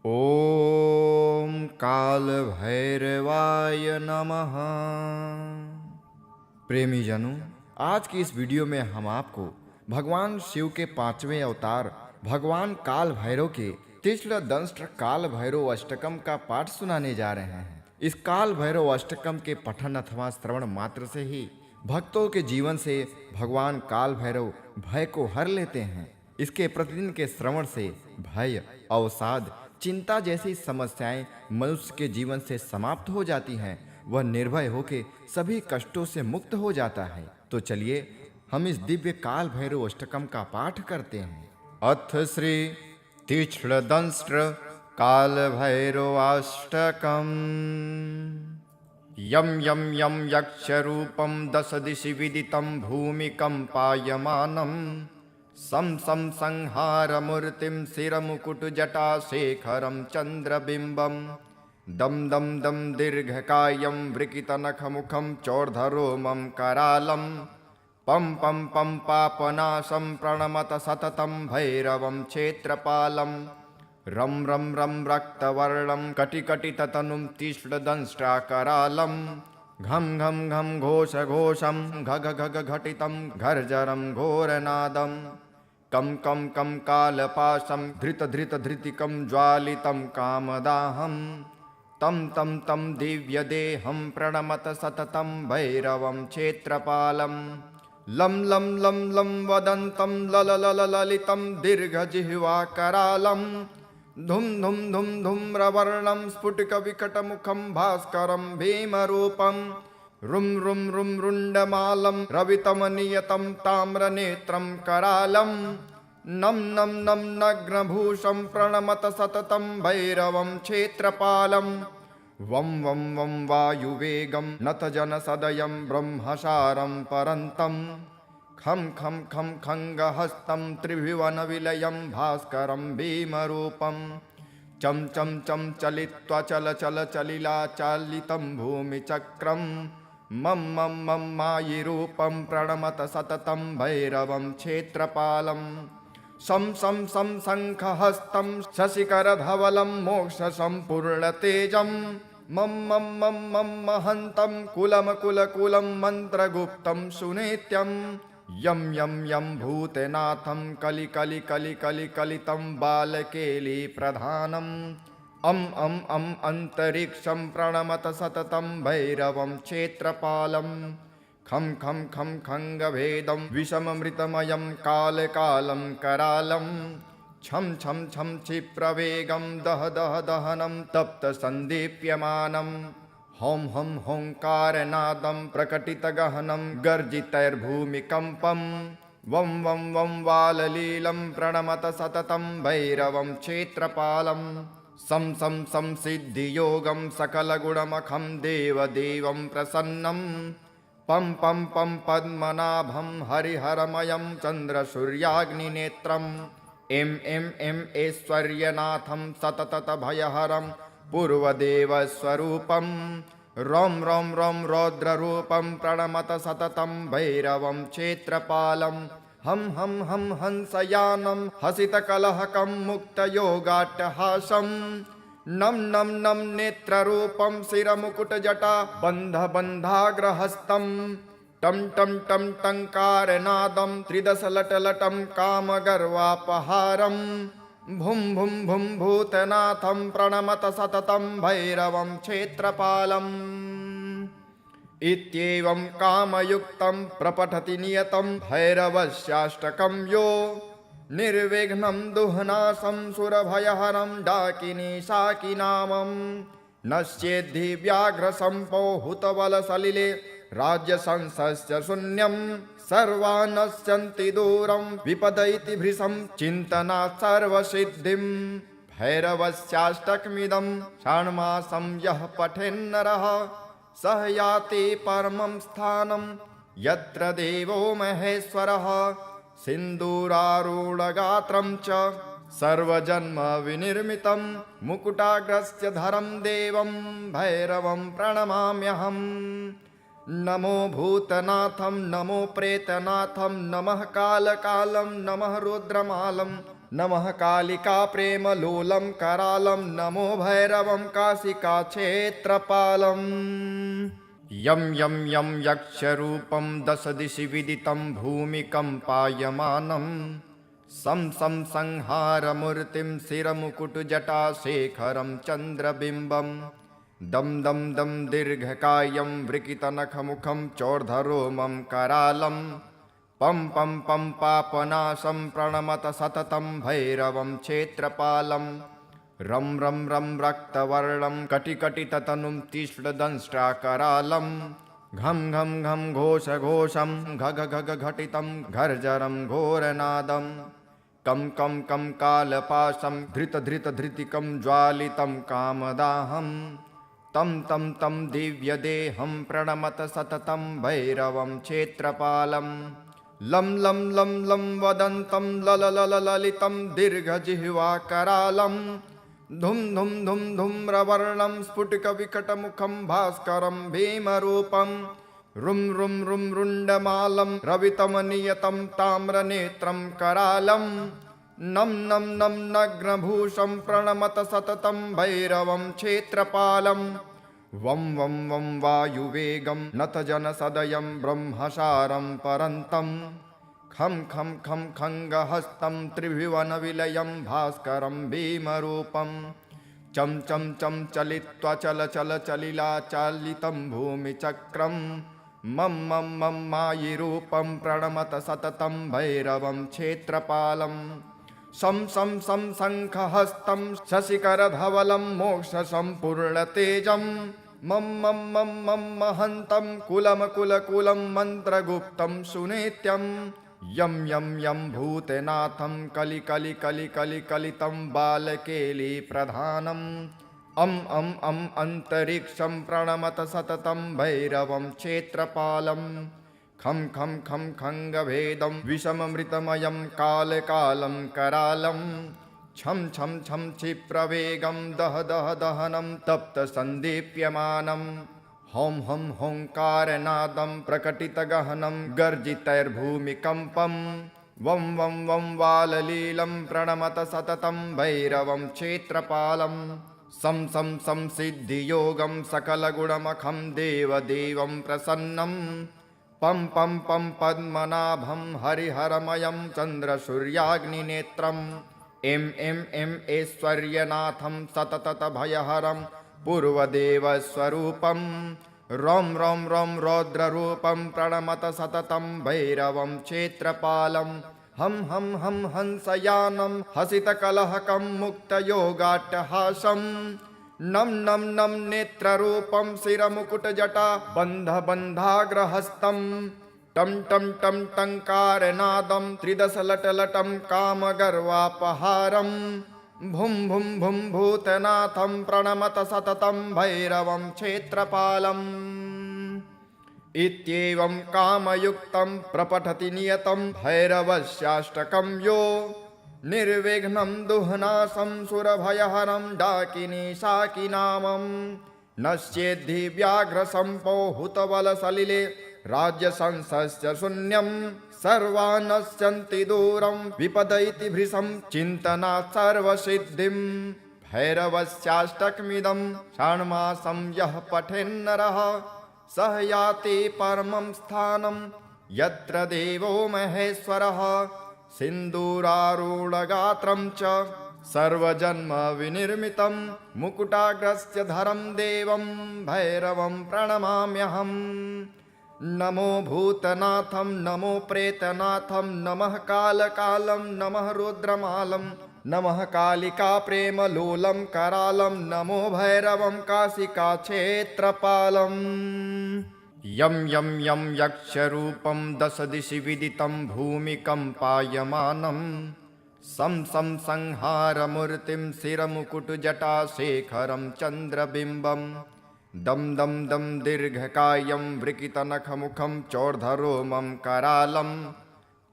ओम काल भैरवाय नमः। प्रेमीजनों, आज की इस वीडियो में हम आपको भगवान शिव के पांचवें अवतार भगवान काल भैरव के तीक्ष्ण दंष्ट्र काल भैरव अष्टकम का पाठ सुनाने जा रहे हैं। इस काल भैरव अष्टकम के पठन अथवा श्रवण मात्र से ही भक्तों के जीवन से भगवान काल भैरव भय को हर लेते हैं। इसके प्रतिदिन के श्रवण से भय, अवसाद, चिंता जैसी समस्याएं मनुष्य के जीवन से समाप्त हो जाती हैं। वह निर्भय होकर सभी कष्टों से मुक्त हो जाता है। तो चलिए हम इस दिव्य काल भैरव अष्टकम का पाठ करते हैं। अथ श्री तीक्ष्ण दंष्ट्र काल भैरवाष्टकम्। यम यम यम यक्ष रूपम दश दिशि विदितं भूमिकंपायमानं सं सं संहार मूर्तिं शिरमुकुट जटा शेखरं चंद्रबिंबम दम दम दम दीर्घकायं वृकितनखमुखं चौर्धरोमं करालं पम पम पम पापनाशं प्रणमत सततं भैरवं क्षेत्रपालं रम रम रम रक्तवर्णं कटिकटिततनुं तीक्ष्णदंष्ट्राकरालं घम घम घम घोष घोषं घघ घघ घटितं घर्जरं घोरनादं कं कं कं कालपाशं धृत धृत धृतिकं ज्वालितं कामदाहं तं तं तं दिव्यदेहं प्रणमत सततं भैरवं क्षेत्रपालं लं लं लं लं वदन्तं लललललितं दीर्घजिह्वाकरालं धुं धुं धुं धूम्रवर्णं स्फुटिकविकटमुखं भास्करं भीमरूपं रुं रुं रुं रुण्डमालं रवितमनियतं ताम्रनेत्रं करालं नं नं नं नग्नभूषं प्रणमत सततं भैरवं क्षेत्रपालं वं वं वं वायुवेगं नतजनसदयं ब्रह्मसारं परन्तं खं खं खं खङ्गहस्तं त्रिभुवनविलयं भास्करं भीमरूपं चं चं चं चलित्वा चल चल चलिलाचालितं भूमिचक्रं मं मं मं मायिरूपं प्रणमत सततं भैरवं क्षेत्रपालं सं सं सं शङ्खहस्तं शशिकरधवलं मोक्षसम्पूर्णतेजं मं मं मं मं महन्तं कुलमकुलकुलं मन्त्रगुप्तं सुनित्यं यं यं यं भूतनाथं कलिकलिकलिकलिकलितं बालकेलीप्रधानम् अं अं अं अन्तरिक्षं प्रणमत सततं भैरवं क्षेत्रपालं खं खं खं खङ्गभेदं विषममृतमयं कालकालं करालं छं छं छं क्षिप्रवेगं दह दह दहनं तप्तसन्दीप्यमानं हौं हं होङ्कारनादं प्रकटितगहनं गर्जितैर्भूमिकम्पं वं वं वं वाललीलं प्रणमत सततं भैरवं क्षेत्रपालं सं सं सं सिद्धियोगं सकलगुणमखं देवदेवं प्रसन्नं पं पं पं पद्मनाभं हरिहरमयं चन्द्रसूर्याग्निनेत्रम् एं एं एं ऐश्वर्यनाथं सततभयहरं पूर्वदेवस्वरूपं रौं रौं रौं रौद्ररूपं प्रणमत सततं भैरवं क्षेत्रपालं हं हं हं हंसयानं हसितकलहकं मुक्तयोगाट्टहासं नं नं नं नेत्ररूपं शिरमुकुटजटा बन्धबन्धाग्रहस्तं टं टं टं टङ्कारनादं त्रिदशलटलटं कामगर्वापहारं भुं भुं भुं भूतनाथं प्रणमत सततं भैरवं क्षेत्रपालम् इत्येवं कामयुक्तं प्रपठति नियतं भैरवस्याष्टकं यो निर्विघ्नं दुह्नासं सुरभयहरं डाकिनी शाकिनामं नश्येद्धि व्याघ्रसम्पो हुतबलसलिले राज्यसंसस्य शून्यं सर्वानश्यन्ति दूरं विपदयति भृशं चिन्तनात् सर्वसिद्धिं भैरवस्याष्टकमिदं षाण्मासं यः पठेन्नरः सह याति परमं स्थानं यत्र देवो महेश्वरः सिन्दूरारूढगात्रं च सर्वजन्मविनिर्मितं मुकुटाग्रस्य धरं देवं भैरवं प्रणमाम्यहम् नमो भूतनाथं नमो प्रेतनाथं नमः कालकालं नमः रुद्रमालं नमः कालिका प्रेमलोलं करालं नमो भैरवं काशिकाक्षेत्रपालम् यं यं यं यक्षरूपं दश दिशि विदितं भूमिकम्पायमानं सं सं संहारमूर्तिं शिरमुकुटजटाशेखरं चन्द्रबिम्बं दं दं दं दीर्घकायं वृकितनखमुखं चोर्धरोमं करालं पं पं पं पापनाशं प्रणमत सततं भैरवं क्षेत्रपालं रं रं रं रक्तवर्णं कटिकटिततनुं तीक्ष्णदंष्ट्राकरालं घं घं घं घोषघोषं घघ घघ घटितं घर्जरं घोरनादं कं कं कं कालपाशं धृतधृतधृतिकं ज्वालितं कामदाहं तं तं तं दिव्यदेहं प्रणमत सततं भैरवं क्षेत्रपालं लं लं लं लं वदन्तं लललललितं दीर्घजिह्वाकरालं धुं धुं धुं धूम्रवर्णं स्फुटिकविकटमुखं भास्करं भीमरूपं रुं रुं रुं रुण्डमालं रवितमनियतं ताम्रनेत्रं करालं नं नं नं नग्नभूषं प्रणमत सततं भैरवं क्षेत्रपालं वं वं वं वायुवेगं नतजनसदयं ब्रह्मसारं परन्तं खं खं खं खङ्गहस्तं त्रिभुवनविलयं भास्करं भीमरूपं चं चं चं चलित्वा चल चल चलिलाचालितं भूमिचक्रं मं मं मं मायिरूपं प्रणमत सततं भैरवं क्षेत्रपालं सं सं सं शङ्खहस्तं शशिकरधवलं मोक्षसम्पूर्णतेजं मं मं मं मं महन्तं कुलमकुलकुलं मन्त्रगुप्तं सुनित्यं यं यं यं भूतनाथं कलिकलिकलिकलिकलितं बालकेलीप्रधानम् अं अन्तरिक्षं प्रणमत सततं भैरवं क्षेत्रपालं खं खं खं खङ्गभेदं विषममृतमयं कालकालं करालं छं छं छं क्षिप्रवेगं दह दह दहनं तप्तसन्दीप्यमानं हौं हं होङ्कारनादं प्रकटितगहनं गर्जितैर्भूमिकम्पं वं वं वं वाललीलं प्रणमत सततं भैरवं क्षेत्रपालं सं सं सं सिद्धियोगं सकलगुणमखं देवदेवं प्रसन्नं पं पं पं पद्मनाभं हरिहरमयं चन्द्रसूर्याग्निनेत्रम् एं ऐश्वर्यनाथं सततभयहरं पूर्वदेवस्वरूपं रौं रौं रौं रौद्ररूपं प्रणमत सततं भैरवं क्षेत्रपालं हं हं हं हंसयानं हसितकलहकं मुक्तयोगाट्टहासं नं नं नं नेत्ररूपं शिरमुकुटजटा बन्धबन्धाग्रहस्तं टं टं टं टङ्कारनादं त्रिदशलटलटं कामगर्वापहारं भुं भुं भुं भूतनाथं प्रणमत सततं भैरवं क्षेत्रपालम् इत्येवं कामयुक्तं प्रपठति नियतं भैरवस्याष्टकं यो निर्विघ्नं दुह्नासं सुरभयहरं डाकिनी शाकिनामं नश्येद्धि व्याघ्रसम्पोहुतबलसलिले राज्यसंसस्य शून्यं सर्वानश्यन्ति दूरं विपदयति भृशं चिन्तनात् सर्वसिद्धिं भैरवस्याष्टकमिदं षाण्मासं यः पठेन्नरः सः याति परमं स्थानं यत्र देवो महेश्वरः सिन्दूरारूढगात्रं च सर्वजन्मविनिर्मितं मुकुटाग्रस्य धरं देवं भैरवं प्रणमाम्यहम् नमो भूतनाथं नमो प्रेतनाथं नमः कालकालं नमः रुद्रमालं नमः कालिका प्रेमलोलं करालं नमो भैरवं काशिकाक्षेत्रपालम् यं यं यं यक्षरूपं दश दिशि विदितं भूमिकम्पायमानं सं सं संहारमूर्तिं शिरमुकुटजटाशेखरं चन्द्रबिम्बं दं दं दं दीर्घकायं वृकितनखमुखं चोर्धरोमं करालं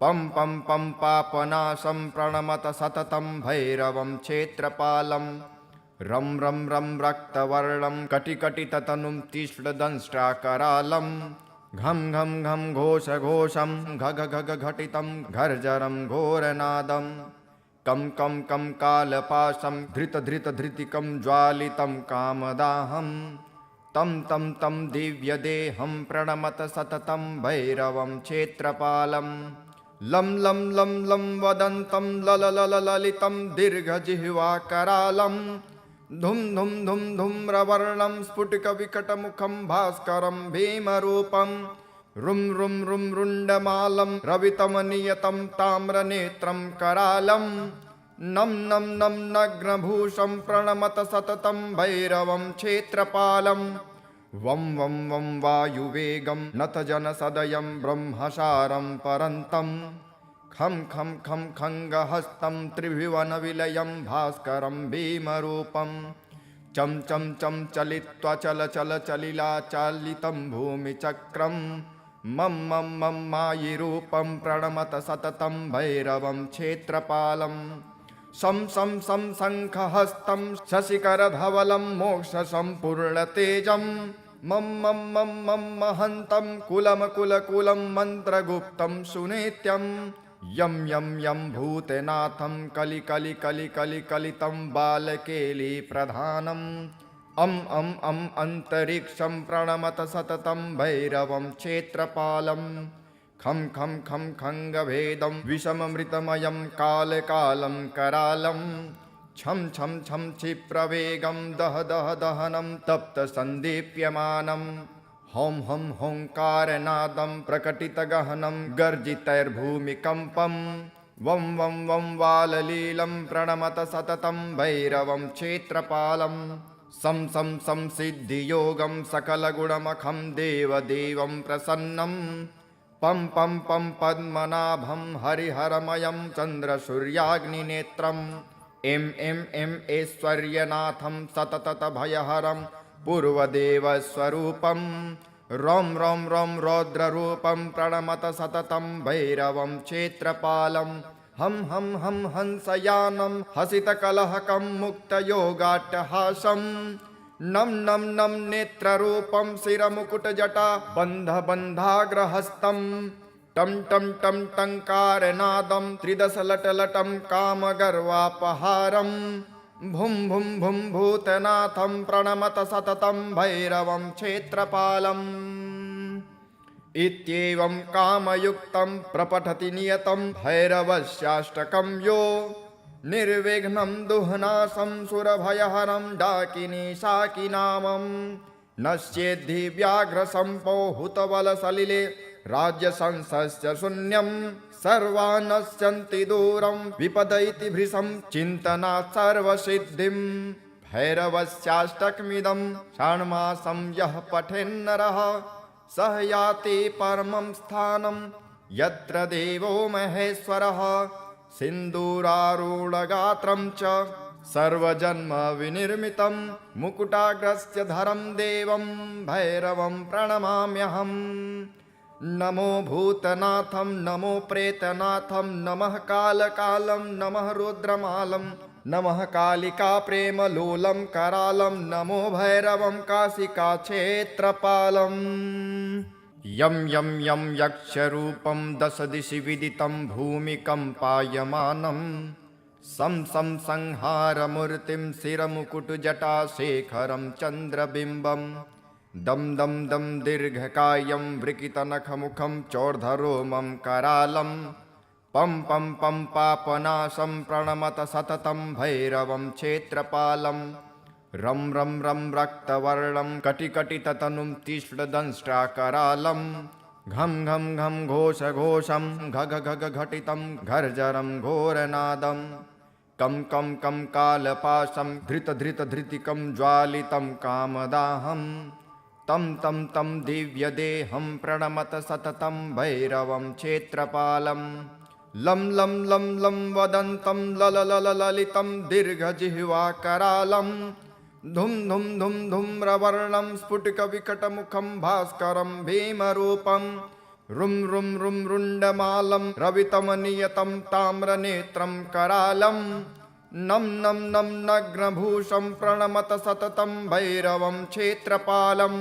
पं पं पं पापनाशं प्रणमत सततं भैरवं क्षेत्रपालं रं रं रं रक्तवर्णं कटिकटिततनुं तीक्ष्णदंष्ट्राकरालं घं घं घं घोषघोषं घघ घघ घटितं घर्जरं घोरनादं कं कं कं कालपाशं धृतधृतिकं ज्वालितं कामदाहं तं तं तं दिव्यदेहं प्रणमत सततं भैरवं क्षेत्रपालं लं लं लं लं वदन्तं ललितं दीर्घजिह्वाकरालं धुं धुं धुं धूम्रवर्णं स्फुटिकविकटमुखं भास्करं भीमरूपं रुं रुं रुं रुण्डमालं रवितमनियतं ताम्रनेत्रं करालं नं नं नं नग्नभूषं प्रणमत सततं भैरवं क्षेत्रपालं वं वं वं वायुवेगं नतजनसदयं ब्रह्मसारं परन्तं खं खं खं खङ्गहस्तं त्रिभुवनविलयं भास्करं भीमरूपं चं चं चं चलित्वा चलिलाचालितं भूमिचक्रं मं मं मं मायिरूपं प्रणमत सततं भैरवं क्षेत्रपालं शं शं शं शङ्खहस्तं शशिकरधवलं मोक्षसम्पूर्णतेजं मं मं मं मं महन्तं कुलमकुलकुलं मन्त्रगुप्तं सुनित्यं यं यं यं भूतनाथं कलितं बालकेलीप्रधानम् अं अन्तरिक्षं प्रणमत सततं भैरवं क्षेत्रपालं खं खं खं खङ्गभेदं विषममृतमयं कालकालं करालं छं छं छं क्षिप्रवेगं दहनं तप्तसन्दीप्यमानं हौं हं होङ्कारनादं प्रकटितगहनं गर्जितैर्भूमिकम्पं वं वं वं वाललीलं प्रणमत सततं भैरवं क्षेत्रपालं सं सं सं सिद्धियोगं सकलगुणमखं देवदेवं प्रसन्नं पं पं पं पद्मनाभं हरिहरमयं चन्द्रसूर्याग्निनेत्रम् एं ऐश्वर्यनाथं सततभयहरं पूर्वदेवस्वरूपं रौं रौं रौं रौद्ररूपं प्रणमत सततं भैरवं क्षेत्रपालं हं हं हं हंसयानं हसितकलहकं मुक्तयोगाट्टहासं नं नं नं नेत्ररूपं शिरमुकुटजटा बन्धबन्धाग्रहस्तं टं टं टं टङ्कारनादं त्रिदशलटलटं कामगर्वापहारं भुं भुं भुं भूतनाथं प्रणमत सततं भैरवं क्षेत्रपालम् इत्येवं कामयुक्तं प्रपठति नियतं भैरवस्याष्टकं यो निर्विघ्नं दुह्नासं सुरभयहरं डाकिनी शाकिनामं नश्येद्धि व्याघ्रसम्पो हुतबलसलिले राज्यसंसस्य शून्यं सर्वानश्यन्ति दूरं विपदयति भृशं चिन्तनात् सर्वसिद्धिं भैरवस्याष्टकमिदं षण्मासं यः पठेन्नरः सह याति परमं स्थानं यत्र देवो महेश्वरः सिन्दूरारूढगात्रं च सर्वजन्म विनिर्मितं मुकुटाग्रस्य धरं देवं भैरवं प्रणमाम्यहम् नमो भूतनाथं नमो प्रेतनाथं नमः कालकालं नमः रुद्रमालं नमः कालिका प्रेमलोलं करालं नमो भैरवं काशिकाक्षेत्रपालम् यं यं यं यक्षरूपं दशदिशि विदितं भूमिकम्पायमानं सं सं संहारमूर्तिं शिरमुकुटजटाशेखरं चन्द्रबिम्बं दं दं दं दीर्घकायं वृकितनखमुखं चोर्धरोमं करालं पं पं पं पापनाशं प्रणमत सततं भैरवं क्षेत्रपालं रं रं रं रक्तवर्णं कटिकटिततनुं तीक्ष्णदंष्ट्राकरालं घं घं घं घोषघोषं घघ घघ घटितं घर्जरं घोरनादं कं कं कं कालपाशं धृतधृतिकं ज्वालितं कामदाहं तं तं तं दिव्यदेहं प्रणमत सततं भैरवं क्षेत्रपालं लं लं लं लं वदन्तं ललितं दीर्घजिह्वाकरालं धुं धुं धुं धूम्रवर्णं स्फुटिकविकटमुखं भास्करं भीमरूपं रुं रुं रुं रुण्डमालं रवितमनियतं ताम्रनेत्रं करालं नं नं नं नग्नभूषं प्रणमत सततं भैरवं क्षेत्रपालं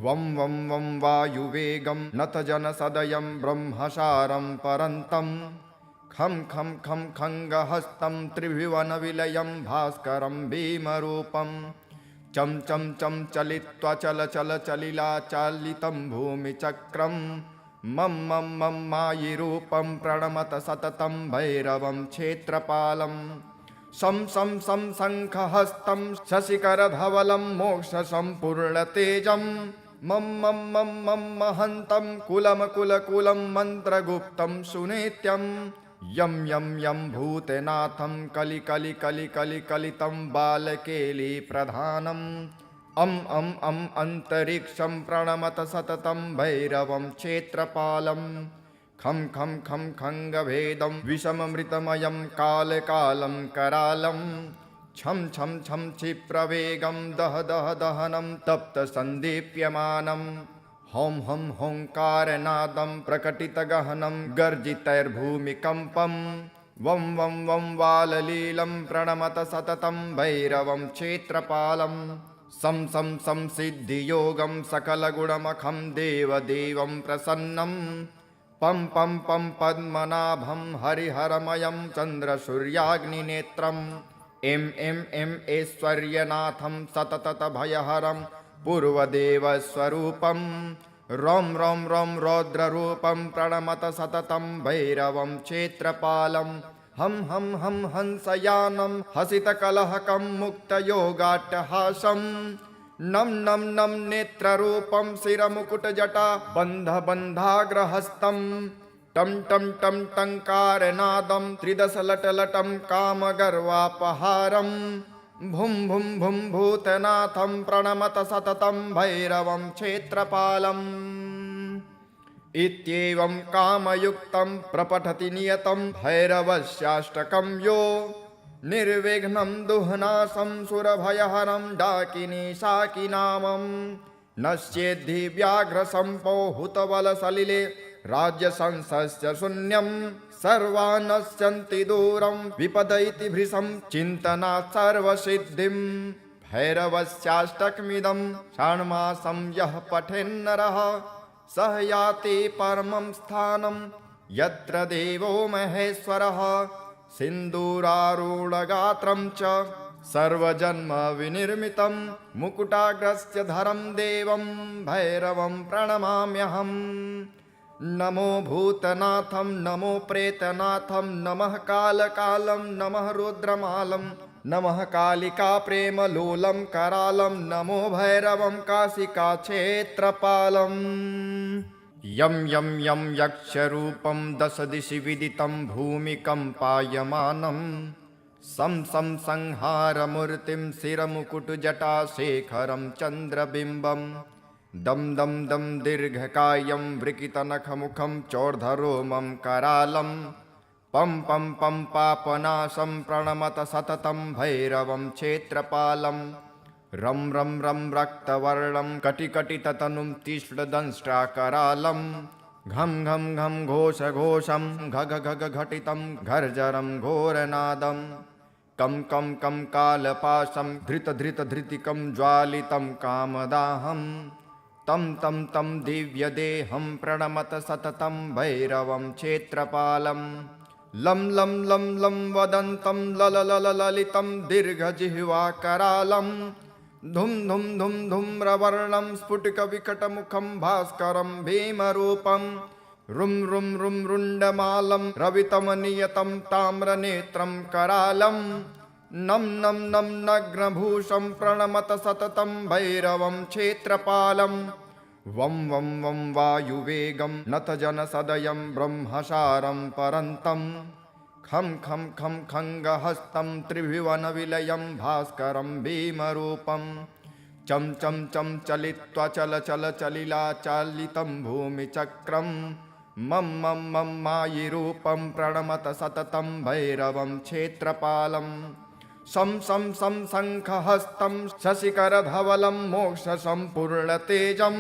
वं वं वं वायुवेगं नतजनसदयं ब्रह्मसारं परन्तं खं खं खं खङ्गहस्तं त्रिभुवनविलयं भास्करं भीमरूपं चं चं चं चलित्वा चल चल चलिलाचालितं भूमिचक्रं मं मं मं मायिरूपं प्रणमत सततं भैरवं क्षेत्रपालं शं शं शं शङ्खहस्तं शशिकरधवलं मोक्षसम्पूर्णतेजं मं मं मं मं महन्तं कुलमकुलकुलं मन्त्रगुप्तं सुनित्यं यं यं यं भूतनाथं कलिकलिकलिकलिकलितं बालकेलीप्रधानम् अं अं अं अन्तरिक्षं प्रणमत सततं भैरवं क्षेत्रपालं खं खं खं खङ्गभेदं विषममृतमयं कालकालं करालं छं छं छं क्षिप्रवेगं दह दह दहनं तप्तसन्दीप्यमानं हौं हं होङ्कारनादं प्रकटितगहनं गर्जितैर्भूमिकम्पं वं वं वं वाललीलं प्रणमत सततं भैरवं क्षेत्रपालं सं सं सं सिद्धियोगं सकलगुणमखं देवदेवं प्रसन्नं पं पं पं पद्मनाभं हरिहरमयं चन्द्रसूर्याग्निनेत्रम् एं एं एं ऐश्वर्यनाथं सततभयहरं पूर्वदेवस्वरूपं रौं रौं रौं रौद्ररूपं प्रणमत सततं भैरवं क्षेत्रपालं हं हं हं हंसयानं हसितकलहकं मुक्तयोगाट्टहासं नं नं नं नेत्ररूपं शिरमुकुटजटा बन्धबन्धाग्रहस्तं टं टं टं टङ्कारनादं त्रिदशलटलटं कामगर्वापहारं भुं भुं भुं भूतनाथं प्रणमत सततं भैरवं क्षेत्रपालम् इत्येवं कामयुक्तं प्रपठति नियतं भैरवस्याष्टकं यो निर्विघ्नं दुह्नासं सुरभयहरं डाकिनी शाकिनामं नश्येद्धि व्याघ्रसम्पोहुतबलसलिले राज्यसंसस्य शून्यं सर्वानश्यन्ति दूरं विपदयति भृशं चिन्तनात् सर्वसिद्धिं भैरवस्याष्टकमिदं षाण्मासं यः पठेन्नरः सः याति परमं स्थानं यत्र देवो महेश्वरः सिन्दूरारूढगात्रं च सर्वजन्मविनिर्मितं मुकुटाग्रस्य धरं देवं भैरवं प्रणमाम्यहम् नमो भूतनाथं नमो प्रेतनाथं नमः कालकालं नमः रुद्रमालं नमः कालिका प्रेमलोलं करालं नमो भैरवं काशिकाक्षेत्रपालम् यं यं यं यक्षरूपं दशदिशि विदितं भूमिकम्पायमानं सं सं संहारमूर्तिं शिरमुकुटजटाशेखरं चन्द्रबिम्बं दं दं दं दीर्घकायं वृकितनखमुखं चोर्धरोमं करालं पं पं पं पापनाशं प्रणमत सततं भैरवं क्षेत्रपालं रं रं रं रक्तवर्णं कटिकटिततनुं तीक्ष्णदंष्ट्राकरालं घं घं घं घोषघोषं घघ घघ घटितं घर्जरं घोरनादं कं कं कं कालपाशं धृतधृतधृतिकं ज्वालितं कामदाहं तं तं तं दिव्यदेहं प्रणमत सततं भैरवं क्षेत्रपालं लं लं लं लं वदन्तं लललललितं दीर्घजिह्वाकरालं धुं धुं धुं धूम्रवर्णं स्फुटिकविकटमुखं भास्करं भीमरूपं रुं रुं रुं रुण्डमालं रवितमनियतं ताम्रनेत्रं करालं नं नं नं नग्नभूषं प्रणमत सततं भैरवं क्षेत्रपालं वं वं वं वायुवेगं नतजनसदयं ब्रह्मसारं परन्तं खं खं खं खङ्गहस्तं त्रिभुवनविलयं भास्करं भीमरूपं चं चं चं चलित्वा चल चल चलिलाचालितं भूमिचक्रं मं मं मं मायिरूपं प्रणमत सततं भैरवं क्षेत्रपालं शं शं शं शङ्खहस्तं शशिकरधवलं मोक्षसम्पूर्णतेजं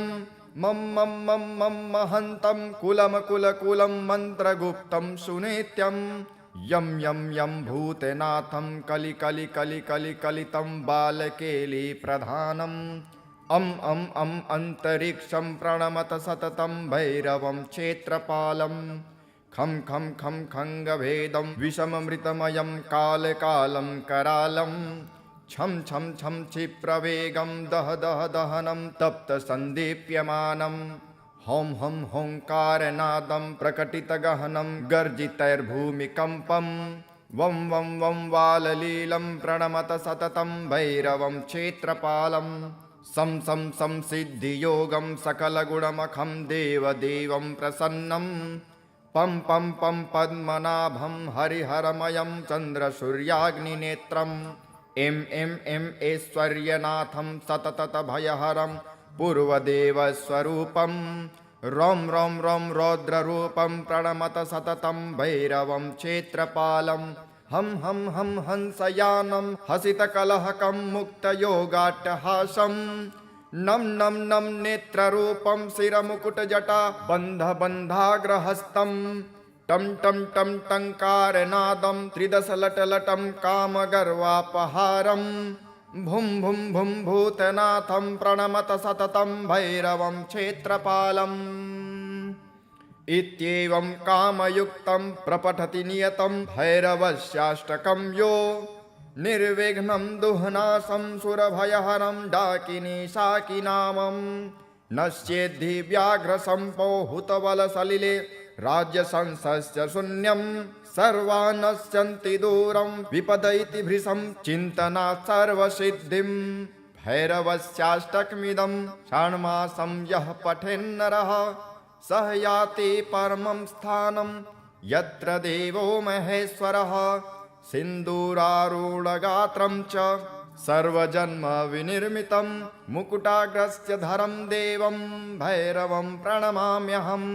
मं मं मं मं महन्तं कुलमकुलकुलं मन्त्रगुप्तं सुनित्यं यं यं यं भूतनाथं कलिकलिकलिकलिकलितं बालकेलीप्रधानम् अं अं अं अन्तरिक्षं प्रणमत सततं भैरवं क्षेत्रपालं खं खं खं खङ्गभेदं विषममृतमयं कालकालं करालं छं छं छं क्षिप्रवेगं दह दह दहनं तप्तसन्दीप्यमानं हौं हं होङ्कारनादं प्रकटितगहनं गर्जितैर्भूमिकम्पं वं वं वं वाललीलं प्रणमत सततं भैरवं क्षेत्रपालं सं सं संसिद्धियोगं सकलगुणमखं देवदेवं प्रसन्नं पं पं पं पद्मनाभं हरिहरमयं चन्द्रसूर्याग्निनेत्रम् एं ऐश्वर्यनाथं सततभयहरं पूर्वदेवस्वरूपं रौं रौं रौं रौद्ररूपं प्रणमत सततं भैरवं क्षेत्रपालं हं हं हं हंसयानं हसितकलहकं मुक्तयोगाट्टहासं नं नं नं नेत्ररूपं शिरमुकुटजटा बन्धबन्धाग्रहस्तं टं टं टं टङ्कारनादं त्रिदशलटलटं कामगर्वापहारं भुं भुं भुं भूतनाथं प्रणमत सततं भैरवं क्षेत्रपालम् इत्येवं कामयुक्तं प्रपठति नियतं भैरवस्याष्टकं यो निर्विघ्नं दुह्नासं सुरभयहरं डाकिनी शाकिनामं नश्येद्धि व्याघ्रसम्पो हुतबलसलिले राज्यसंसस्य शून्यं सर्वान् नश्यन्ति दूरं विपद इति भृशं चिन्तनात् सर्वसिद्धिं भैरवस्याष्टकमिदं षाण्मासं यः पठेन्नरः सः याति परमं स्थानं यत्र देवो महेश्वरः सिन्दूरारूढगात्रं च सर्वजन्मविनिर्मितं मुकुटाग्रस्य धरं देवं भैरवं प्रणमाम्यहम्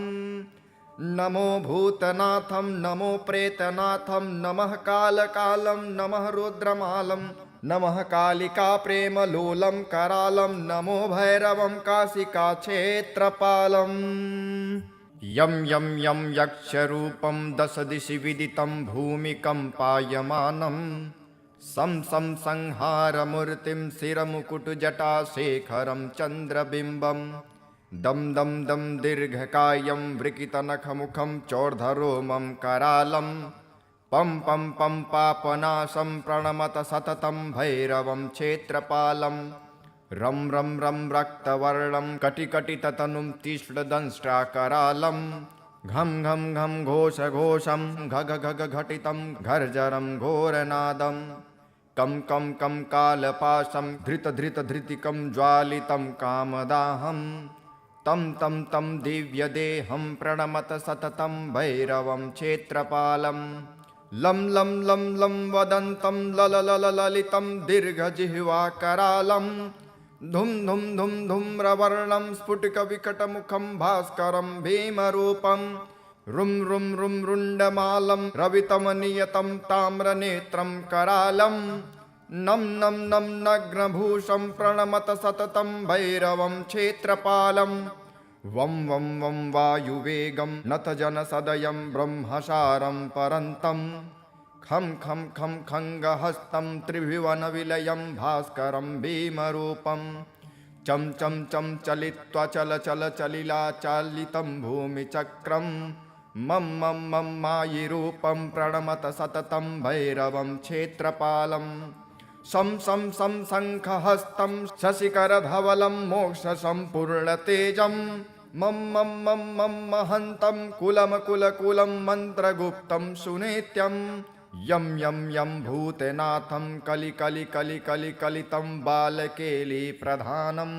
नमो भूतनाथं नमो प्रेतनाथं नमः कालकालं नमः रुद्रमालं नमः कालिका प्रेमलोलं करालं नमो भैरवं काशिकाक्षेत्रपालम् यं यं यं यक्षरूपं दशदिशि विदितं भूमिकम्पायमानं सं सं संहारमूर्तिं शिरमुकुटजटाशेखरं चन्द्रबिम्बं दं दं दं दीर्घकायं वृकितनखमुखं चोर्धरोमं करालं पं पं पं पापनाशं प्रणमत सततं भैरवं क्षेत्रपालं रं रं रं रक्तवर्णं कटिकटिततनुं तीक्ष्णदंष्ट्राकरालं घं घं घं घोषघोषं घघ घघ घटितं घर्जरं घोरनादं कं कं कं कालपाशं धृतधृतधृतिकं ज्वालितं कामदाहं तं तं तं दिव्यदेहं प्रणमत सततं भैरवं क्षेत्रपालं लं लं लं लं वदन्तं लललललितं दीर्घजिह्वाकरालं धुं धुं धुं धूम्रवर्णं स्फुटिकविकटमुखं भास्करं भीमरूपं रुं रुं रुं रुण्डमालं रवितमनियतं ताम्रनेत्रं करालं नं नं नं नग्नभूषं प्रणमत सततं भैरवं क्षेत्रपालं वं वं वं वायुवेगं नतजनसदयं ब्रह्मसारं परन्तं खं खं खं खङ्गहस्तं त्रिभुवनविलयं भास्करं भीमरूपं चं चं चं चलित्वा चल चल चलिलाचालितं भूमिचक्रं मं मं मं मायिरूपं प्रणमत सततं भैरवं क्षेत्रपालं शं शं शं शङ्खहस्तं शशिकरधवलं मोक्षसम्पूर्णतेजं मं मं मं मं महन्तं कुलमकुलकुलं मन्त्रगुप्तं सुनित्यं यं यं यं भूतनाथं कलिकलिकलिकलिकलितं बालकेलीप्रधानम्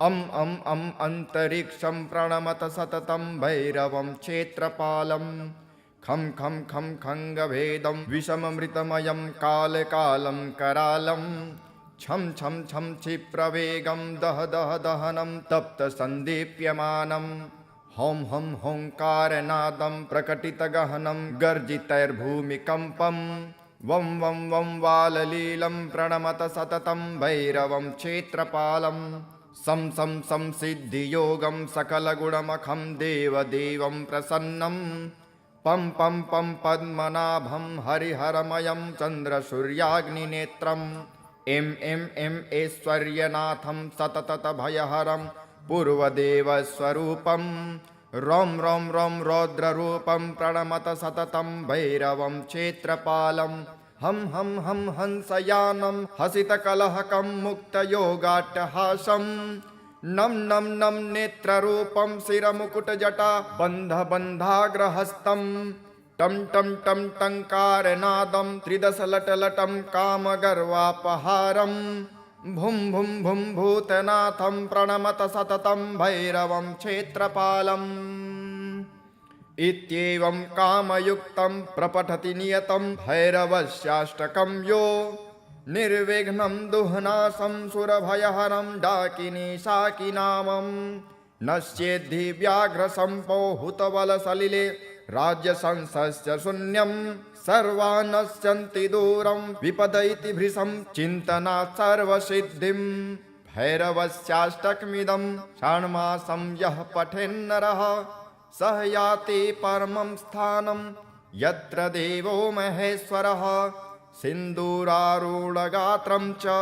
अं अन्तरिक्षं प्रणमत सततं भैरवं क्षेत्रपालं खं खं खं खङ्गभेदं विषममृतमयं कालकालं करालं छं छं छं क्षिप्रवेगं दह दह दहनं तप्तसन्दीप्यमानं हौं हं होङ्कारनादं प्रकटितगहनं गर्जितैर्भूमिकम्पं वं वं वं वाललीलं प्रणमत सततं भैरवं क्षेत्रपालं सं सं संसिद्धियोगं सकलगुणमखं देवदेवं प्रसन्नं पं पं पं पद्मनाभं हरिहरमयं चन्द्रसूर्याग्निनेत्रम् एं ऐश्वर्यनाथं सततभयहरं पूर्वदेवस्वरूपं रों रों रों रौद्ररूपं प्रणमत सततं भैरवं क्षेत्रपालं हं हं हं हंसयानं हसितकलहकं मुक्तयोगाट्टहासं नं नं नं नेत्ररूपं शिरमुकुटजटा बन्धबन्धाग्रहस्तं टं टं टं टङ्कारनादं त्रिदशलटलटं कामगर्वापहारं भुं भुं भुं भूतनाथं प्रणमत सततं भैरवं क्षेत्रपालम् इत्येवं कामयुक्तं प्रपठति नियतं भैरवस्याष्टकं यो निर्विघ्नं दुह्नासं सुरभयहरं डाकिनी शाकिनामं नश्येद्धि व्याघ्रसम्पो हुतबलसलिले राज्यसंसस्य शून्यं सर्वा नश्यन्ति दूरं विपदयति भृशं चिन्तनात् सर्वसिद्धिं भैरवस्याष्टकमिदं षाण्मासं यः पठेन्नरः सह याति परमं स्थानं यत्र देवो महेश्वरः सिन्दूरारूढगात्रं च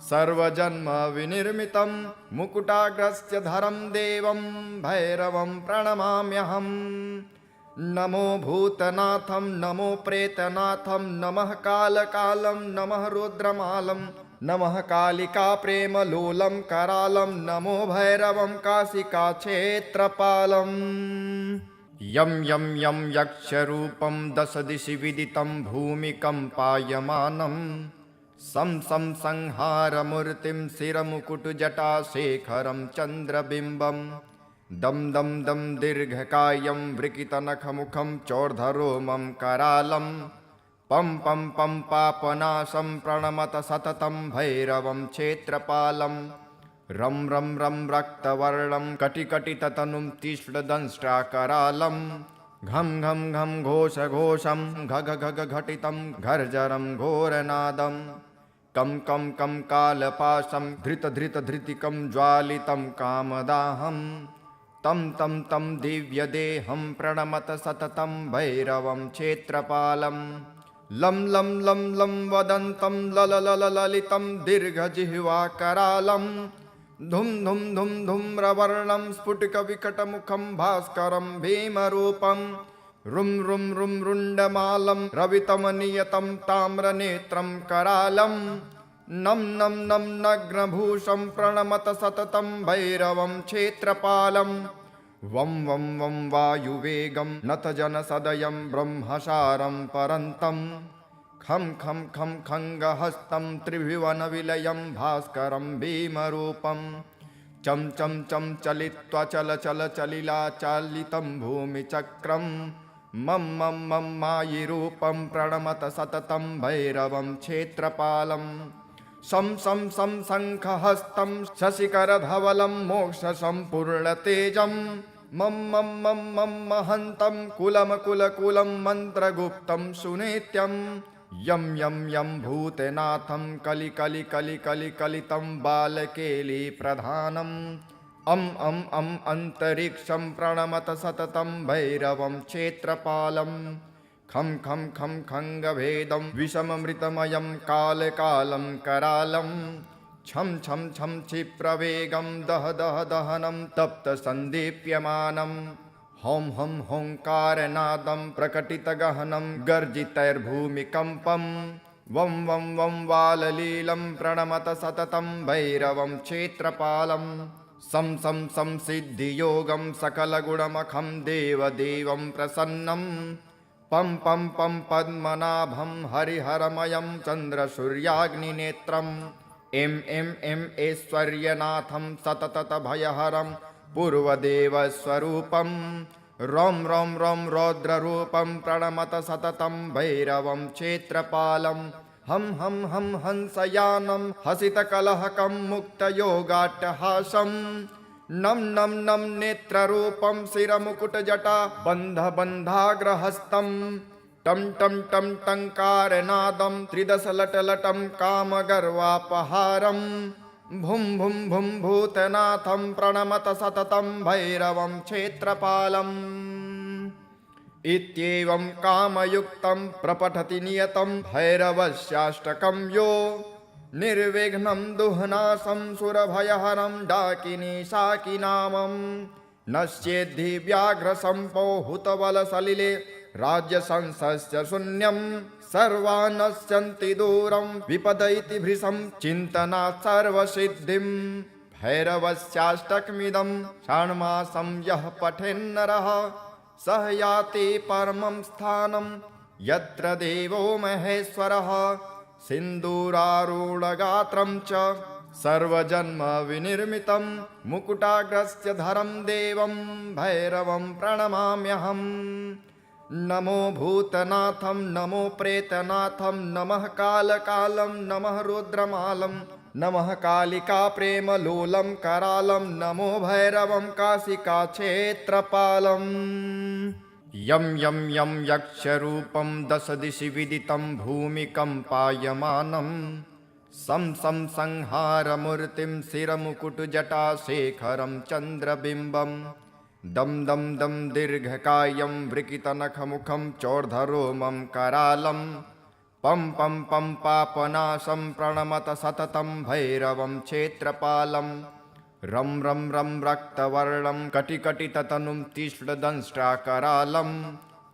सर्वजन्म विनिर्मितं मुकुटाग्रस्य धरं देवं भैरवं प्रणमाम्यहम् नमो भूतनाथं नमो प्रेतनाथं नमः कालकालं नमः रुद्रमालं नमः कालिका प्रेमलोलं करालं नमो भैरवं काशिकाक्षेत्रपालम् यं यं यं यक्षरूपं दशदिशि विदितं भूमिकम्पायमानं सं सं संहारमूर्तिं शिरमुकुटजटाशेखरं चन्द्रबिम्बं दं दं दं दीर्घकायं वृकितनखमुखं चोर्धरोमं करालं पं पं पं पापनाशं प्रणमत सततं भैरवं क्षेत्रपालं रं रं रं रक्तवर्णं कटिकटिततनुं तीक्ष्णदंष्ट्राकरालं घं घं घं घोषघोषं घघ घघ घटितं घर्जरं घोरनादं कं कं कं कालपाशं धृतधृतधृतिकं ज्वालितं कामदाहं तं तं तं दिव्यदेहं प्रणमत सततं भैरवं क्षेत्रपालम् लं लं लं लं वदन्तं लललललितं दीर्घजिह्वाकरालं धुं धुं धुं धूम्रवर्णं स्फुटिकविकटमुखं भास्करं भीमरूपं रुं रुं रुं रुण्डमालं रवितमनियतं ताम्रनेत्रं करालं नं नं नं नग्नभूषं प्रणमत सततं भैरवं क्षेत्रपालं वं वं वं वायुवेगं नतजनसदयं ब्रह्मसारं परन्तं खं खं खं खङ्गहस्तं त्रिभुवनविलयं भास्करं भीमरूपं चं चं चं चलित्वा चल चल चलिलाचालितं भूमिचक्रं मं मं मं मायिरूपं प्रणमत सततं भैरवं क्षेत्रपालं सं सं सं शङ्खहस्तं शशिकरधवलं मोक्षसम्पूर्णतेजं मं मं मं मं महन्तं कुलमकुलकुलं मन्त्रगुप्तं सुनित्यं यं यं यं भूतनाथं कलिकलिकलिकलिकलितं बालकेलीप्रधानम् अं अं अं अन्तरिक्षं प्रणमत सततं भैरवं क्षेत्रपालं खं खं खं खङ्गभेदं विषममृतमयं कालकालं करालं छं छं छं क्षिप्रवेगं दह दह दहनं तप्तसन्दीप्यमानं हौं हं होङ्कारनादं प्रकटितगहनं गर्जितैर्भूमिकम्पं वं वं वं वाललीलं प्रणमत सततं भैरवं क्षेत्रपालं सं सं सं सिद्धियोगं सकलगुणमखं देवदेवं प्रसन्नं पं पं पं पद्मनाभं हरिहरमयं चन्द्रसूर्याग्निनेत्रम् एं एं एं ऐश्वर्यनाथं सततभयहरं पूर्वदेवस्वरूपं रौं रौं रौं रौद्ररूपं प्रणमत सततं भैरवं क्षेत्रपालं हं हं हं हंसयानं हसितकलहकं मुक्तयोगाट्टहासं नं नं नं नेत्ररूपं शिरमुकुटजटा बन्धबन्धाग्रहस्तं टं टं टं टङ्कारनादं त्रिदशलटलटं कामगर्वापहारं भुं भुं भुं भूतनाथं प्रणमत सततं भैरवं क्षेत्रपालम् इत्येवं कामयुक्तं प्रपठति नियतं भैरवस्याष्टकं यो निर्विघ्नं दुह्नासं सुरभयहरं डाकिनी शाकिनामं नश्चेद्धि व्याघ्रसम्पो हुतबलसलिले राज्यसंसस्य शून्यं सर्वा नश्यन्ति दूरं विपदति भृशं चिन्तनात् सर्वसिद्धिं भैरवस्याष्टकमिदं षाण्मासं यः पठेन्नरः सः याति परमं स्थानं यत्र देवो महेश्वरः सिन्दूरारूढगात्रं च सर्वजन्म विनिर्मितं मुकुटाग्रस्य धरं देवं भैरवं प्रणमाम्यहम्। नमो भूतनाथं नमो प्रेतनाथं नमः कालकालं नमः रुद्रमालं नमः कालिका प्रेमलोलं करालं नमो भैरवं काशिकाक्षेत्रपालम्। यं यं यं यक्षरूपं दश दिशि विदितं भूमिकम्पायमानं सं सं संहारमूर्तिं शिरमुकुटजटाशेखरं चन्द्रबिम्बं दं दं दं दीर्घकायं वृकितनखमुखं चोर्धरोमं करालं पं पं पं पापनाशं प्रणमत सततं भैरवं क्षेत्रपालं रं रं रं रक्तवर्णं कटिकटिततनुं तीक्ष्णदंष्ट्राकरालं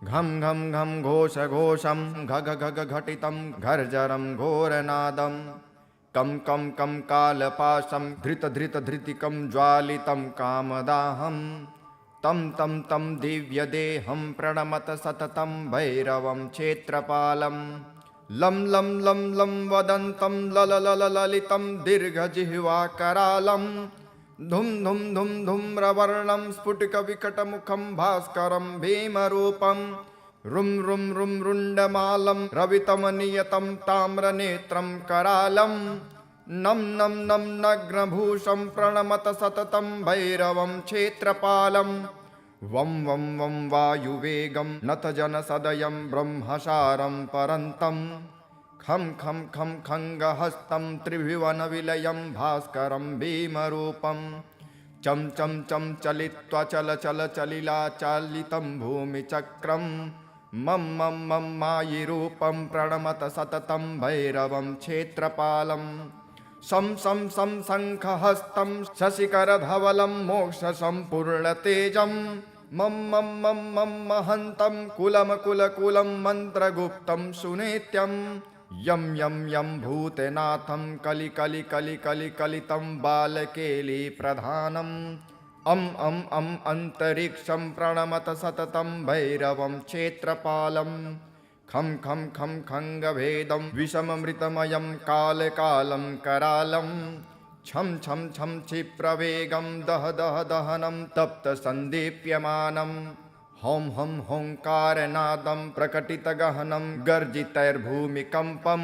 घं घं घं घोषघोषं घघ घघ घटितं घर्जरं घोरनादं कं कं कं कालपाशं धृतधृतधृतिकं ज्वालितं कामदाहं तं तं तं दिव्यदेहं प्रणमत सततं भैरवं क्षेत्रपालं लं लं लं लं वदन्तं लललललितं दीर्घजिह्वाकरालं धुं धुं धुं धूम्रवर्णं स्फुटिकविकटमुखं भास्करं भीमरूपं रुं रुं रुं रुण्डमालं रवितमनियतं ताम्रनेत्रं करालं नं नं नं नग्नभूषं प्रणमत सततं भैरवं क्षेत्रपालं वं वं वं वायुवेगं नतजनसदयं ब्रह्मसारं परन्तं खं खं खं खङ्गहस्तं त्रिभुवनविलयं भास्करं भीमरूपं चं चं चं चलित्वा चल चल चलिलाचालितं भूमिचक्रं मं मं मं मायिरूपं प्रणमत सततं भैरवं क्षेत्रपालं शं शं शं शङ्खहस्तं शशिकरधवलं मोक्षसम्पूर्णतेजं मं मं मं मं महन्तं कुलमकुलकुलं मन्त्रगुप्तं सुनित्यं यं यं यं भूतनाथं कलिकलिकलिकलिकलितं बालकेलीप्रधानम् अं अन्तरिक्षं प्रणमत सततं भैरवं क्षेत्रपालं खं खं खं खङ्गभेदं विषममृतमयं कालकालं करालं छं छं छं क्षिप्रवेगं दह दह दहनं तप्तसन्दीप्यमानं हौं हं होङ्कारनादं प्रकटितगहनं गर्जितैर्भूमिकम्पं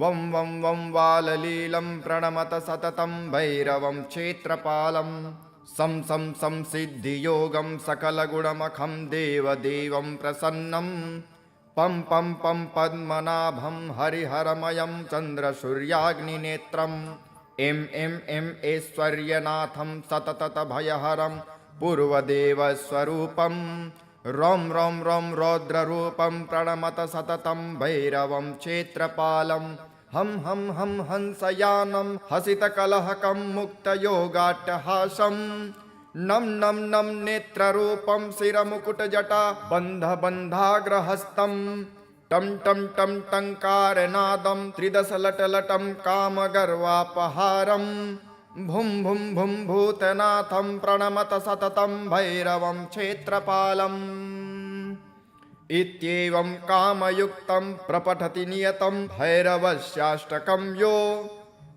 वं वं वं वाललीलं प्रणमत सततं भैरवं क्षेत्रपालं सं सं सं सिद्धियोगं सकलगुणमखं देवदेवं प्रसन्नं पं पं पं पद्मनाभं हरिहरमयं चन्द्रसूर्याग्निनेत्रम् एं ऐश्वर्यनाथं सततभयहरं पूर्वदेवस्वरूपं रौं रौं रौं रौद्ररूपं प्रणमत सततं भैरवं क्षेत्रपालं हं हं हं हंसयानं हसितकलहकं मुक्तयोगाट्टहासं नं नं नं नेत्ररूपं शिरमुकुटजटा बन्धबन्धाग्रहस्तं टं टं टं टङ्कारनादं त्रिदशलटलटं कामगर्वापहारं भुं भुं भुं भूतनाथं प्रणमत सततं भैरवं क्षेत्रपालम् इत्येवं कामयुक्तं प्रपठति नियतं भैरवस्याष्टकं यो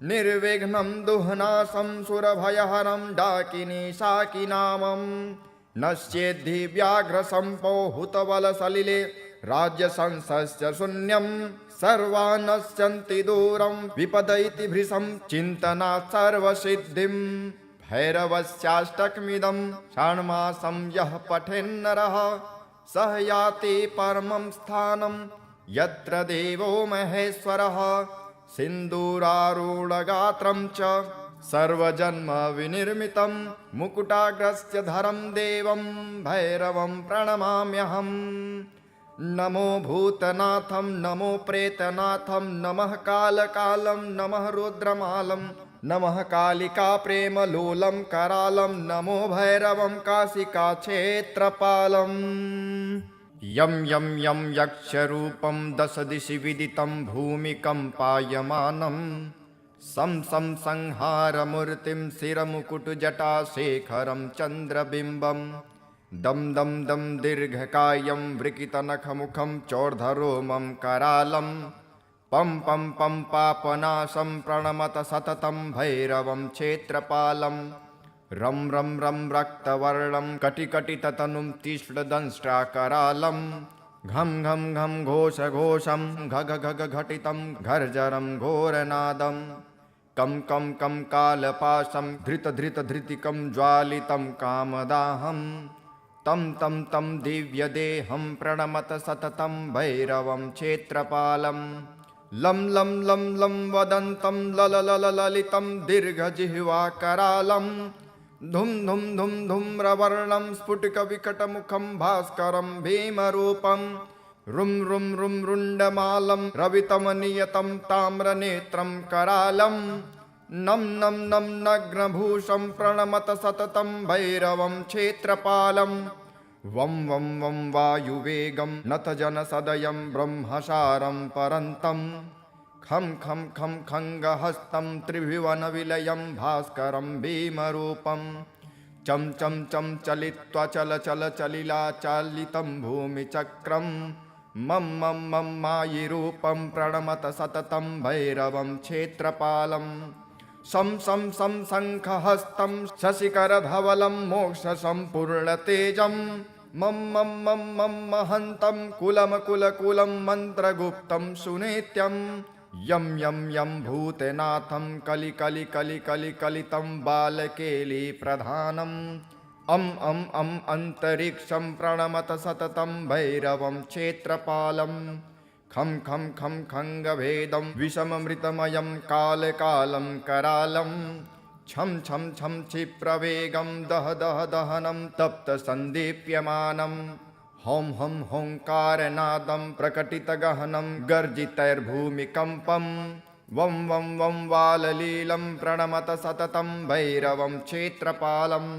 निर्विघ्नं दुह्नासं सुरभयहरं डाकिनी शाकिनामं नश्येद्धि व्याघ्रसम्पो हुतबलसलिले राज्यसंसस्य शून्यं सर्वा नश्यन्ति दूरं विपदति भृशं चिन्तनात् सर्वसिद्धिं भैरवस्याष्टकमिदं षाण्मासं यः पठेन्नरः सः याति परमं स्थानं यत्र देवो महेश्वरः सिन्दूरारूढगात्रं च सर्वजन्म विनिर्मितं मुकुटाग्रस्य धरं देवं भैरवं प्रणमाम्यहम्। नमो भूतनाथं नमो प्रेतनाथं नमः कालकालं नमः रुद्रमालं नमः कालिका प्रेमलोलं करालं नमो भैरवं काशिकाक्षेत्रपालम् यं यं यं यक्षरूपं दश दिशि विदितं भूमिकम्पायमानं सं सं संहारमूर्तिं शिरमुकुटजटाशेखरं चन्द्रबिम्बं दं दं दं दीर्घकायं वृकितनखमुखं चोर्धरोमं करालं पं पं पं पापनाशं प्रणमत सततं भैरवं क्षेत्रपालं रं रं रं रक्तवर्णं कटिकटिततनुं तीक्ष्णदंष्ट्राकरालं घं घं घं घोषघोषं घघ घघ घटितं घर्जरं घोरनादं कं कं कं कालपाशं धृतधृतधृतिकं ज्वालितं कामदाहं तं तं तं दिव्यदेहं प्रणमत सततं भैरवं क्षेत्रपालं लं लं लं लं वदन्तं लललललितं दीर्घजिह्वाकरालं धुं धुं धुं धूम्रवर्णं स्फुटिकविकटमुखं भास्करं भीमरूपं रुं रुं रुं रुण्डमालं रवितमनियतं ताम्रनेत्रं करालं नं नं नं नग्नभूषं प्रणमत सततं भैरवं क्षेत्रपालं वं वं वं वायुवेगं नतजनसदयं ब्रह्मसारं परन्तं खं खं खं खङ्गहस्तं त्रिभुवनविलयं भास्करं भीमरूपं चं चं चं चलित्वा चल चल चलिलाचालितं भूमिचक्रं मं मं मं मायिरूपं प्रणमत सततं भैरवं क्षेत्रपालं शं शं शं शङ्खहस्तं शशिकरधवलं मोक्षसम्पूर्णतेजं मं मं मं मं महन्तं कुलमकुलकुलं मन्त्रगुप्तं सुनित्यं यं यं यं भूतनाथं कलिकलिकलिकलिकलितं बालकेलीप्रधानम् अं अन्तरिक्षं प्रणमत सततं भैरवं क्षेत्रपालं खं खं खं खङ्गभेदं विषममृतमयं कालकालं करालं छं छं छं क्षिप्रवेगं दह दह दहनं तप्तसन्दीप्यमानं हौं हं होङ्कारनादं प्रकटितगहनं गर्जितैर्भूमिकम्पं वं वं वं वाललीलं प्रणमत सततं भैरवं क्षेत्रपालं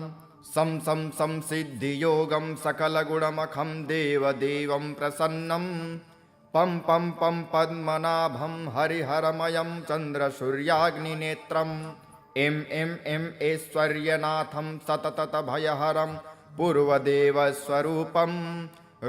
सं सं सं सिद्धियोगं सकलगुणमखं देवदेवं प्रसन्नं पं पं पं पद्मनाभं हरिहरमयं चन्द्रसूर्याग्निनेत्रम् एं ऐश्वर्यनाथं सततभयहरं पूर्वदेवस्वरूपं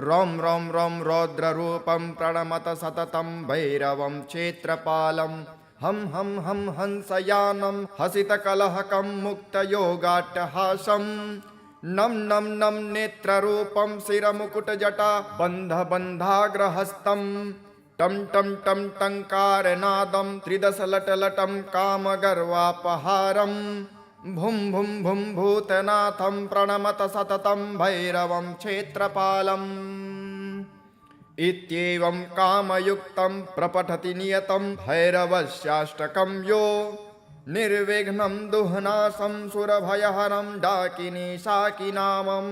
रौं रौं रौं रौद्ररूपं प्रणमत सततं भैरवं क्षेत्रपालं हं हं हं हंसयानं हसितकलहकं मुक्तयोगाट्टहासं नं नं नं नेत्ररूपं शिरमुकुटजटा बन्धबन्धाग्रहस्तं टं टं टं टङ्कारनादं त्रिदशलटलटं कामगर्वापहारं भुं भुं भुं भूतनाथं प्रणमत सततं भैरवं क्षेत्रपालम् इत्येवं कामयुक्तं प्रपठति नियतं भैरवस्याष्टकं यो निर्विघ्नं दुह्नासं सुरभयहरं डाकिनी शाकिनामं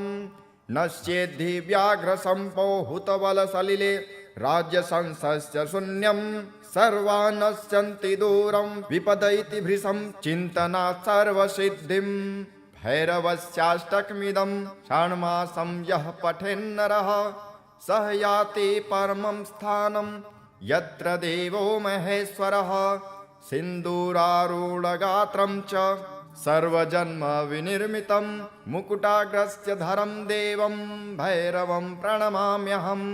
नश्येद्धि व्याघ्रसम्पोहुतबलसलिले राज्यसंसस्य शून्यं सर्वानश्यन्ति दूरं विपदयति भृशं चिन्तनात् सर्वसिद्धिं भैरवस्याष्टकमिदं षण्मासं यः पठेन्नरः सः याति परमं स्थानं यत्र देवो महेश्वरः सिन्दूरारूढगात्रं च सर्वजन्मविनिर्मितं मुकुटाग्रस्य धरं देवं भैरवं प्रणमाम्यहम्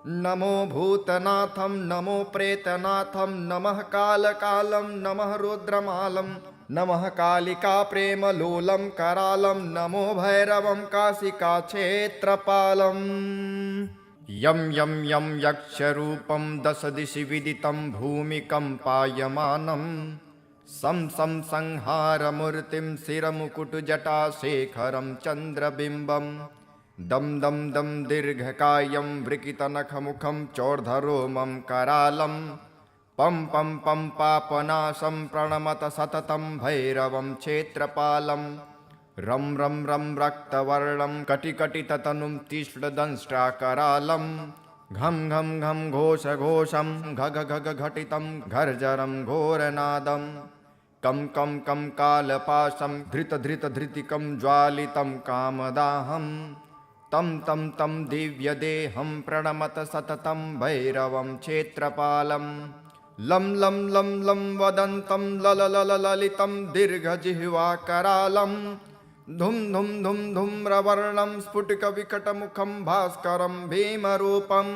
नमो भूतनाथं नमो प्रेतनाथं नमः कालकालं नमः रुद्रमालं नमः कालिका प्रेमलोलं करालं नमो भैरवं काशिकाक्षेत्रपालम् यं यं यं यक्षरूपं दश दिशि विदितं भूमिकम्पायमानं सं सं संहारमूर्तिं शिरमुकुटजटाशेखरं चन्द्रबिम्बं दं दं दं दीर्घकायं वृकितनखमुखं चोर्धरोमं करालं पं पं पं पापनाशं प्रणमत सततं भैरवं क्षेत्रपालं रं रं रं रक्तवर्णं कटिकटिततनुं तीक्ष्णदंष्ट्राकरालं घं घं घं घोषघोषं घघ घघ घटितं घर्जरं घोरनादं कं कं कं कालपाशं धृतधृतिकं ज्वालितं कामदाहं तं तं तं दिव्यदेहं प्रणमत सततं भैरवं क्षेत्रपालं लं लं लं लं वदन्तं ललितं दीर्घजिह्वाकरालं धुं धुं धुं धूम्रवर्णं स्फुटिकविकटमुखं भास्करं भीमरूपं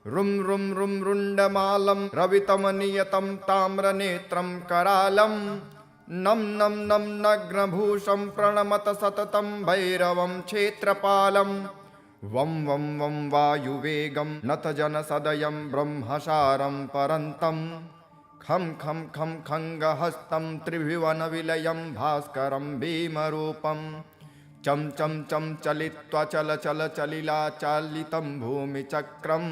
रुं रुं रुं रुण्डमालं रवितमनियतं ताम्रनेत्रं करालं नं नं नं नग्नभूषं प्रणमत सततं भैरवं क्षेत्रपालं वं वं वं वायुवेगं नतजनसदयं ब्रह्मसारं परन्तं खं खं खं खङ्गहस्तं त्रिभुवनविलयं भास्करं भीमरूपं चं चं चं चलित्वा चलिलाचालितं भूमिचक्रं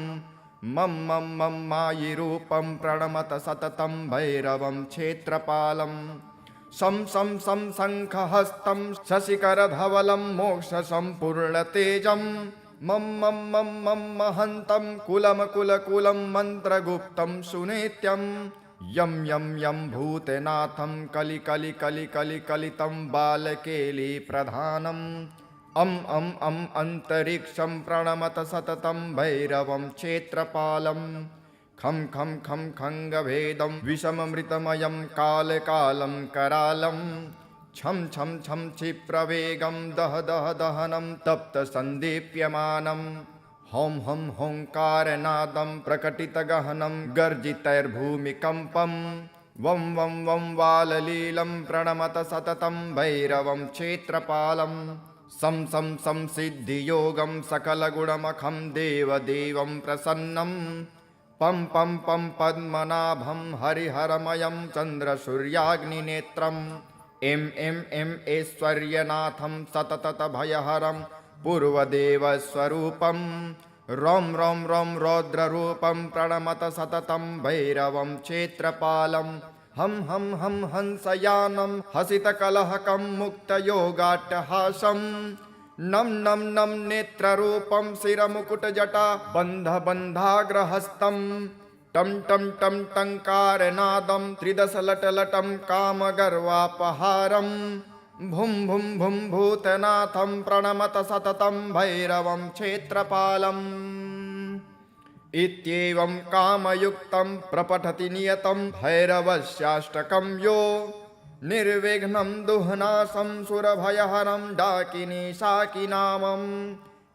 मं मं मं मायिरूपं प्रणमत सततं भैरवं क्षेत्रपालं सं सं सं शङ्खहस्तं शशिकरधवलं मोक्षसम्पूर्णतेजं मं मं मं मं महन्तं कुलमकुलकुलं मन्त्रगुप्तं सुनित्यं यं यं यं भूतनाथं कलितं बालकेलीप्रधानम् अं अन्तरिक्षं प्रणमत सततं भैरवं क्षेत्रपालं खं खं खं खङ्गभेदं विषममृतमयं कालं करालं छं छं छं क्षिप्रवेगं दहनं तप्तसन्दीप्यमानं हौं हं होङ्कारनादं प्रकटितगहनं गर्जितैर्भूमिकम्पं वं वं वं वाललीलं प्रणमत सततं भैरवं क्षेत्रपालं सं सं सं सिद्धियोगं सकलगुणमखं देवदेवं प्रसन्नं पं पं पं पद्मनाभं हरिहरमयं चन्द्रसूर्याग्निनेत्रम् एं ऐश्वर्यनाथं सततभयहरं पूर्वदेवस्वरूपं रौं रौं रौं रौद्ररूपं प्रणमत सततं भैरवं क्षेत्रपालं हं हं हं हंसयानं हसितकलहकं मुक्तयोगाट्टहासं नं नं नं नेत्ररूपं शिरमुकुटजटा बन्धबन्धाग्रहस्तं टं टं टं टङ्कारनादं त्रिदशलटलटं कामगर्वापहारं भुं भुं भुं भूतनाथं प्रणमत सततं भैरवं क्षेत्रपालम् इत्येवं कामयुक्तं प्रपठति नियतं भैरवस्याष्टकं यो निर्विघ्नं दुह्नासं सुरभयहरं डाकिनी शाकिनामं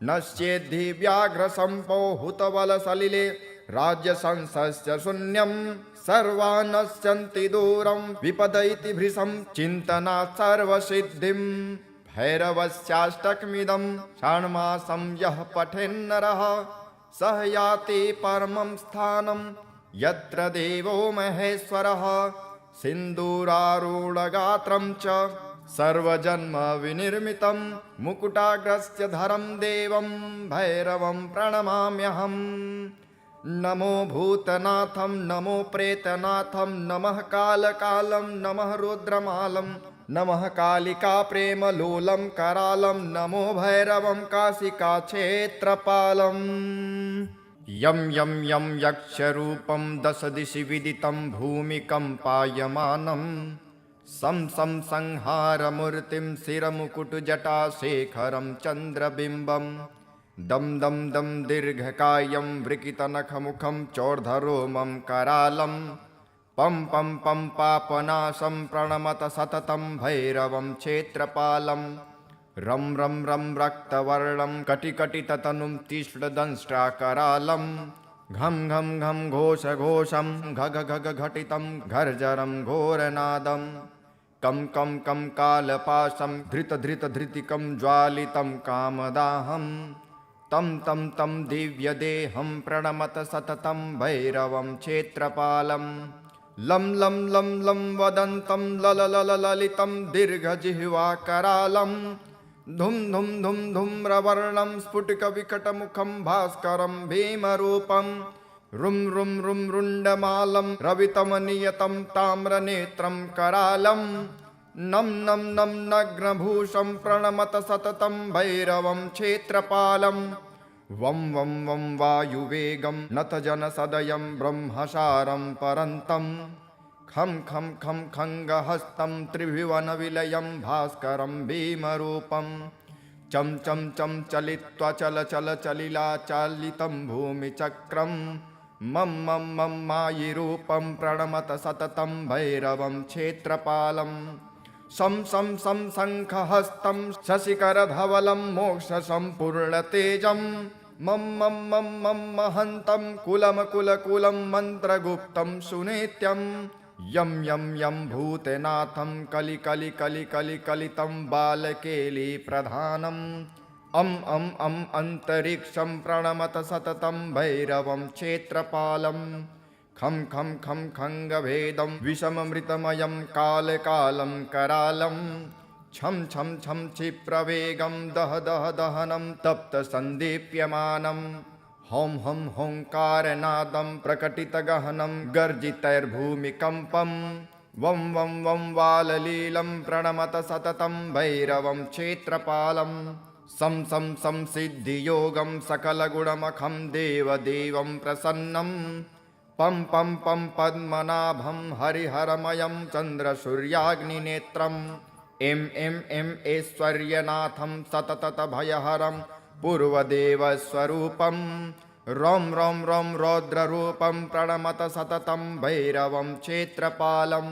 नश्येद्धि व्याघ्रसम्पो हुतबलसलिले राज्यसंसस्य शून्यं सर्वानश्यन्ति दूरं विपदयति भृशं चिन्तनात् सर्वसिद्धिं भैरवस्याष्टकमिदं षाण्मासं यः पठेन्नरः सः याति परमं स्थानं यत्र देवो महेश्वरः सिन्दूरारूढगात्रं च सर्वजन्मविनिर्मितं मुकुटाग्रस्य धरं देवं भैरवं प्रणमाम्यहम् नमो भूतनाथं नमो प्रेतनाथं नमः कालकालं नमः रुद्रमालं नमः कालिका प्रेमलोलं करालं नमो भैरवं काशिकाक्षेत्रपालम् यं यं यं यक्षरूपं दशदिशि विदितं भूमिकम्पायमानं सं सं संहारमूर्तिं शिरमुकुटजटाशेखरं चन्द्रबिम्बं दं दं दं दीर्घकायं वृकितनखमुखं चोर्धरोमं करालं पं पं पं पापनाशं प्रणमत सततं भैरवं क्षेत्रपालं रं रं रं रक्तवर्णं कटिकटिततनुं तीक्ष्णदंष्ट्राकरालं घं घं घं घोषघोषं घघ घघ घटितं घर्जरं घोरनादं कं कं कं कालपाशं धृतधृतिकं ज्वालितं कामदाहं तं तं तं दिव्यदेहं प्रणमत सततं भैरवं क्षेत्रपालं लं लं लं लं वदन्तं ललितं दीर्घजिह्वाकरालं धुं धुं धुं धूम्रवर्णं स्फुटिकविकटमुखं भास्करं भीमरूपं रुं रुं रुं रुण्डमालं रवितमनियतं ताम्रनेत्रं करालं नं नं नं नग्नभूषं प्रणमत सततं भैरवं क्षेत्रपालं वं वं वं वायुवेगं नतजनसदयं ब्रह्मसारं परन्तं खं खं खं खङ्गहस्तं त्रिभुवनविलयं भास्करं भीमरूपं चं चं चं चलित्वा चल चल चलिलाचालितं भूमिचक्रं मं मं मं मायिरूपं प्रणमत सततं भैरवं क्षेत्रपालं शं शं शं शङ्खहस्तं शशिकरधवलं मोक्षसम्पूर्णतेजं मं मं मं मं महन्तं कुलमकुलकुलं मन्त्रगुप्तं सुनित्यं यं यं यं भूतनाथं कलिकलिकलिकलिकलितं बालकेलिप्रधानम् अं अन्तरिक्षं प्रणमत सततं भैरवं क्षेत्रपालं खं खं खं खङ्गभेदं विषममृतमयं कालकालं करालं छं छं छं क्षिप्रवेगं दह दह दहनं तप्तसन्दीप्यमानं हौं हं होङ्कारनादं प्रकटितगहनं गर्जितैर्भूमिकम्पं वं वं वं वाललीलं प्रणमत सततं भैरवं क्षेत्रपालं सं सं सं सिद्धियोगं सकलगुणमखं देवदेवं प्रसन्नं पं पं पं पद्मनाभं हरिहरमयं चन्द्रसूर्याग्निनेत्रम् एं ऐश्वर्यनाथं सततभयहरं पूर्वदेवस्वरूपं रौं रौं रौं रौद्ररूपं प्रणमत सततं भैरवं क्षेत्रपालं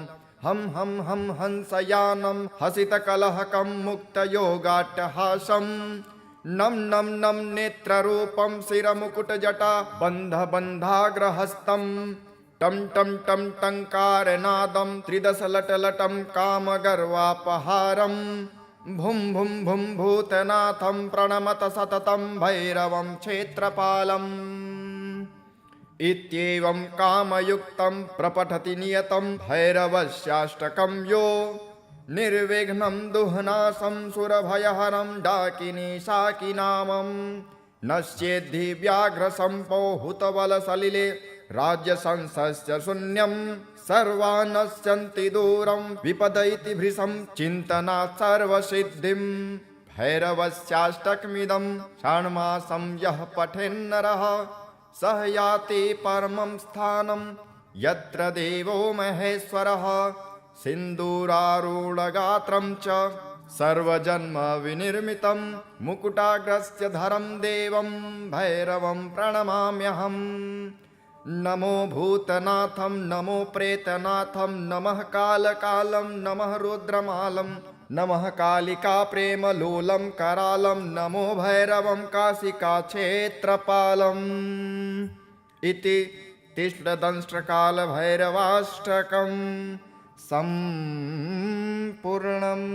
हं हं हं हंसयानं हसितकलहकं मुक्तयोगाट्टहासं नं नं नं नेत्ररूपं शिरमुकुटजटा बन्धबन्धाग्रहस्तं टं टं टं टङ्कारनादं त्रिदशलटलटं कामगर्वापहारं भुं भुं भुं भूतनाथं प्रणमत सततं भैरवं क्षेत्रपालम् इत्येवं कामयुक्तं प्रपठति नियतं भैरवस्याष्टकं यो निर्विघ्नं दुह्नासं सुरभयहरं डाकिनी शाकिनामं नश्येद्धि व्याघ्रसम्पोहुतबलसलिले राज्यसंसस्य शून्यं सर्वानश्यन्ति दूरं विपदयति भृशं चिन्तनात् सर्वसिद्धिं भैरवस्याष्टकमिदं षाण्मासं यः पठेन्नरः सः याति परमं स्थानं यत्र देवो महेश्वरः सिन्दूरारूढगात्रं च सर्वजन्मविनिर्मितं मुकुटाग्रस्य धरं देवं भैरवं प्रणमाम्यहम् नमो भूतनाथं नमो प्रेतनाथं नमः कालकालं नमः रुद्रमालं नमः कालिका प्रेमलोलं करालं नमो भैरवं काशिकाक्षेत्रपालम् इति तिष्ठदंष्ट्रकालभैरवाष्टकं सम्पूर्णम्।